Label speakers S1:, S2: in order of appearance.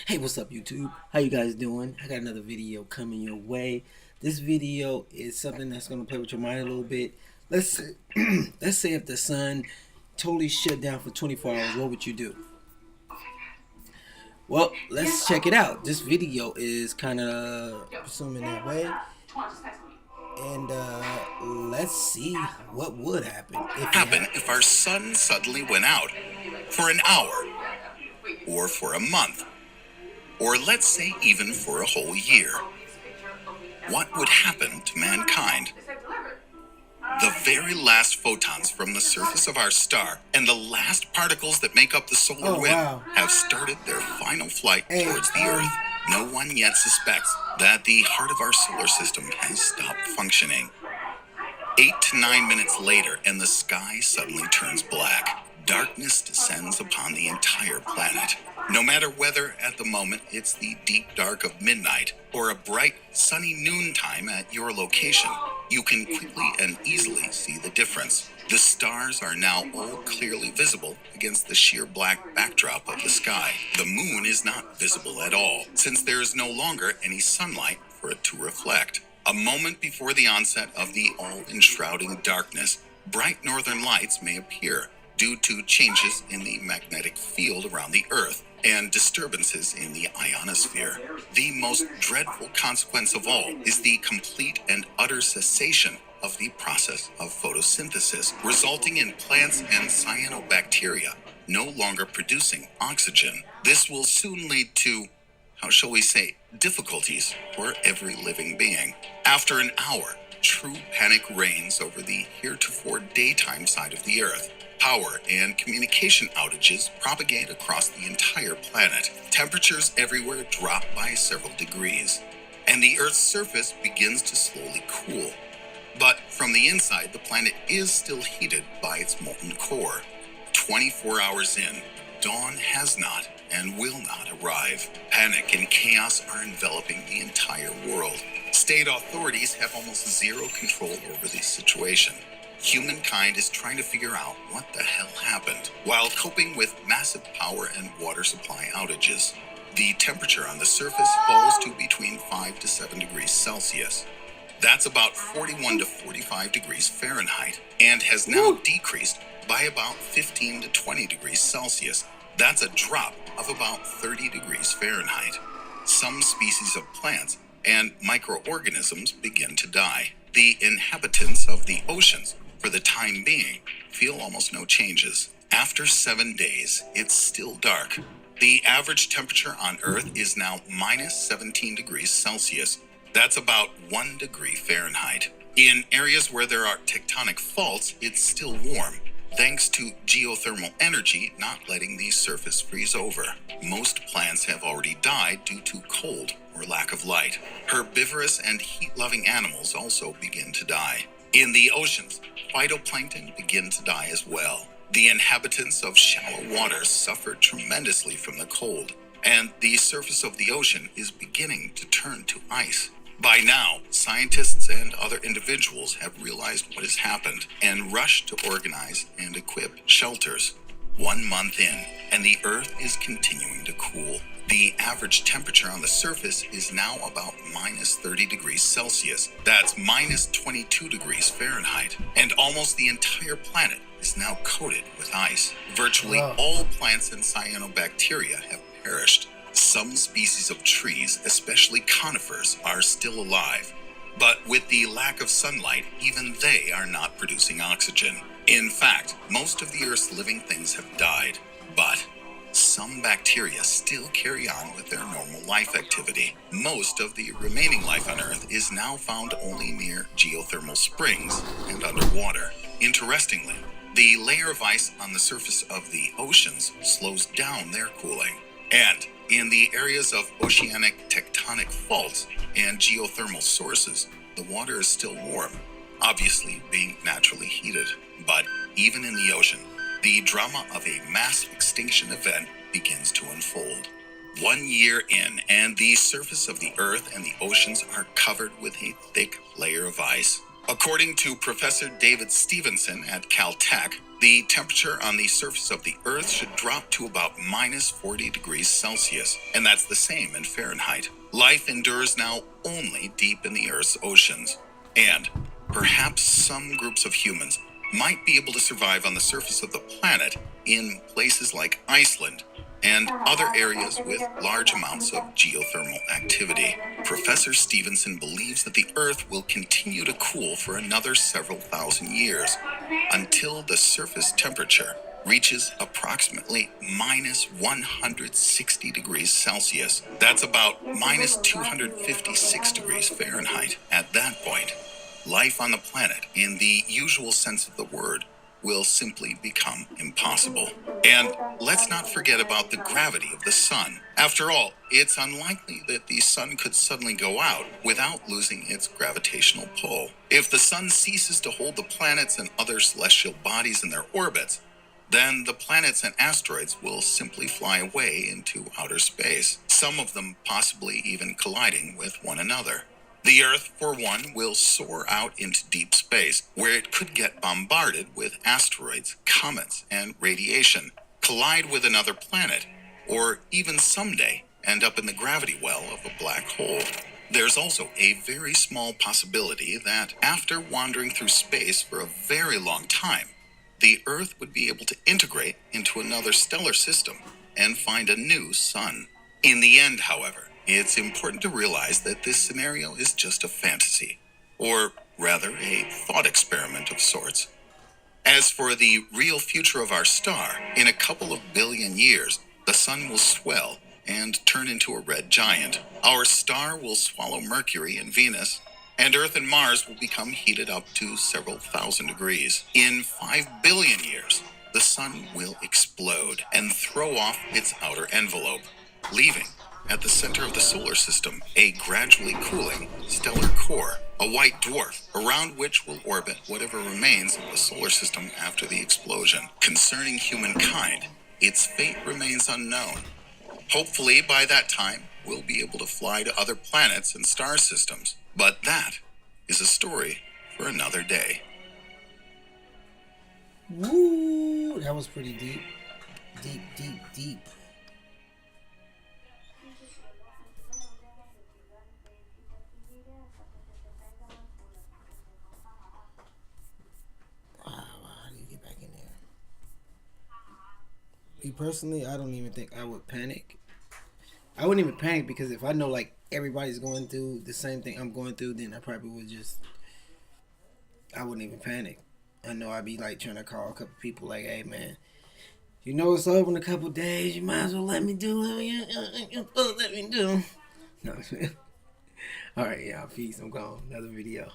S1: Hey, what's up, YouTube? How you guys doing? I got another video coming your way. This video is something that's gonna play with your mind a little bit. Let's say, let's say if the sun totally shut down for 24 hours, what would you do? Well, let's check it out. This video is kind of assuming that way, and let's see what would happen if it
S2: Happen
S1: happened.
S2: if our sun suddenly went out for an hour or for a month or let's say even for a whole year? What would happen to mankind? The very last photons from the surface of our star and the last particles that make up the solar
S1: Oh
S2: wind
S1: wow!
S2: have started their final flight
S1: Hey,
S2: towards the Earth. No one yet suspects that the heart of our solar system has stopped functioning. 8 to 9 minutes later, and the sky suddenly turns black. Darkness descends upon the entire planet. No matter whether at the moment it's the deep dark of midnight or a bright sunny noontime at your location, you can quickly and easily see the difference. The stars are now all clearly visible against the sheer black backdrop of the sky. The moon is not visible at all, since there is no longer any sunlight for it to reflect. A moment before the onset of the all-enshrouding darkness, bright northern lights may appear due to changes in the magnetic field around the Earth and disturbances in the ionosphere. The most dreadful consequence of all is the complete and utter cessation of the process of photosynthesis, resulting in plants and cyanobacteria no longer producing oxygen. This will soon lead to, how shall we say, difficulties for every living being. After an hour, true panic reigns over the heretofore daytime side of the Earth. Power and communication outages propagate across the entire planet. Temperatures everywhere drop by several degrees, and the Earth's surface begins to slowly cool. But from the inside, the planet is still heated by its molten core. 24 hours in, dawn has not and will not arrive. Panic and chaos are enveloping the entire world. State authorities have almost zero control over the situation. Humankind is trying to figure out what the hell happened while coping with massive power and water supply outages. The temperature on the surface falls to between 5 to 7 degrees Celsius. That's about 41 to 45 degrees Fahrenheit, and has now decreased by about 15 to 20 degrees Celsius. That's a drop of about 30 degrees Fahrenheit. Some species of plants and microorganisms begin to die. The inhabitants of the oceans, for the time being, feel almost no changes. After 7 days, it's still dark. The average temperature on Earth is now minus 17 degrees Celsius. That's about 1 degree Fahrenheit. In areas where there are tectonic faults, it's still warm, thanks to geothermal energy not letting the surface freeze over. Most plants have already died due to cold or lack of light. Herbivorous and heat-loving animals also begin to die. In the oceans, phytoplankton begin to die as well. The inhabitants of shallow waters suffer tremendously from the cold, and the surface of the ocean is beginning to turn to ice. By now, scientists and other individuals have realized what has happened and rushed to organize and equip shelters. 1 month in, and the Earth is continuing to cool. The average temperature on the surface is now about minus 30 degrees Celsius. That's minus 22 degrees Fahrenheit. And almost the entire planet is now coated with ice. Virtually
S1: Wow.
S2: all plants and cyanobacteria have perished. Some species of trees, especially conifers, are still alive. But with the lack of sunlight, even they are not producing oxygen. In fact, most of the Earth's living things have died. But some bacteria still carry on with their normal life activity. Most of the remaining life on Earth is now found only near geothermal springs and underwater. Interestingly, the layer of ice on the surface of the oceans slows down their cooling. And in the areas of oceanic tectonic faults and geothermal sources, the water is still warm, obviously being naturally heated. But even in the ocean, the drama of a mass extinction event begins to unfold. 1 year in, and the surface of the Earth and the oceans are covered with a thick layer of ice. According to Professor David Stevenson at Caltech, the temperature on the surface of the Earth should drop to about minus 40 degrees Celsius, and that's the same in Fahrenheit. Life endures now only deep in the Earth's oceans, and perhaps some groups of humans might be able to survive on the surface of the planet in places like Iceland and other areas with large amounts of geothermal activity. Professor Stevenson believes that the Earth will continue to cool for another several thousand years until the surface temperature reaches approximately minus 160 degrees Celsius. That's about minus 256 degrees Fahrenheit. At that point, life on the planet, in the usual sense of the word, will simply become impossible. And let's not forget about the gravity of the sun. After all, it's unlikely that the sun could suddenly go out without losing its gravitational pull. If the sun ceases to hold the planets and other celestial bodies in their orbits, then the planets and asteroids will simply fly away into outer space, some of them possibly even colliding with one another. The Earth, for one, will soar out into deep space, where it could get bombarded with asteroids, comets, and radiation, collide with another planet, or even someday end up in the gravity well of a black hole. There's also a very small possibility that after wandering through space for a very long time, the Earth would be able to integrate into another stellar system and find a new sun. In the end, however, it's important to realize that this scenario is just a fantasy, or rather a thought experiment of sorts. As for the real future of our star, in a couple of billion years, the sun will swell and turn into a red giant. Our star will swallow Mercury and Venus, and Earth and Mars will become heated up to several thousand degrees. In 5 billion years, the sun will explode and throw off its outer envelope, leaving at the center of the solar system a gradually cooling stellar core, a white dwarf, around which will orbit whatever remains of the solar system after the explosion. Concerning humankind, its fate remains unknown. Hopefully, by that time, we'll be able to fly to other planets and star systems. But that is a story for another day.
S1: Woo! That was pretty deep. Deep, deep, deep. How do you get back in there? Me personally, I don't even think I would panic. I wouldn't even panic because if I know like everybody's going through the same thing I'm going through, then I probably would just, I wouldn't even panic. I know I'd be like trying to call a couple people like, hey man, you know it's over in a couple days, you might as well let me do what let me do. No, Alright, y'all, peace, I'm gone. Another video.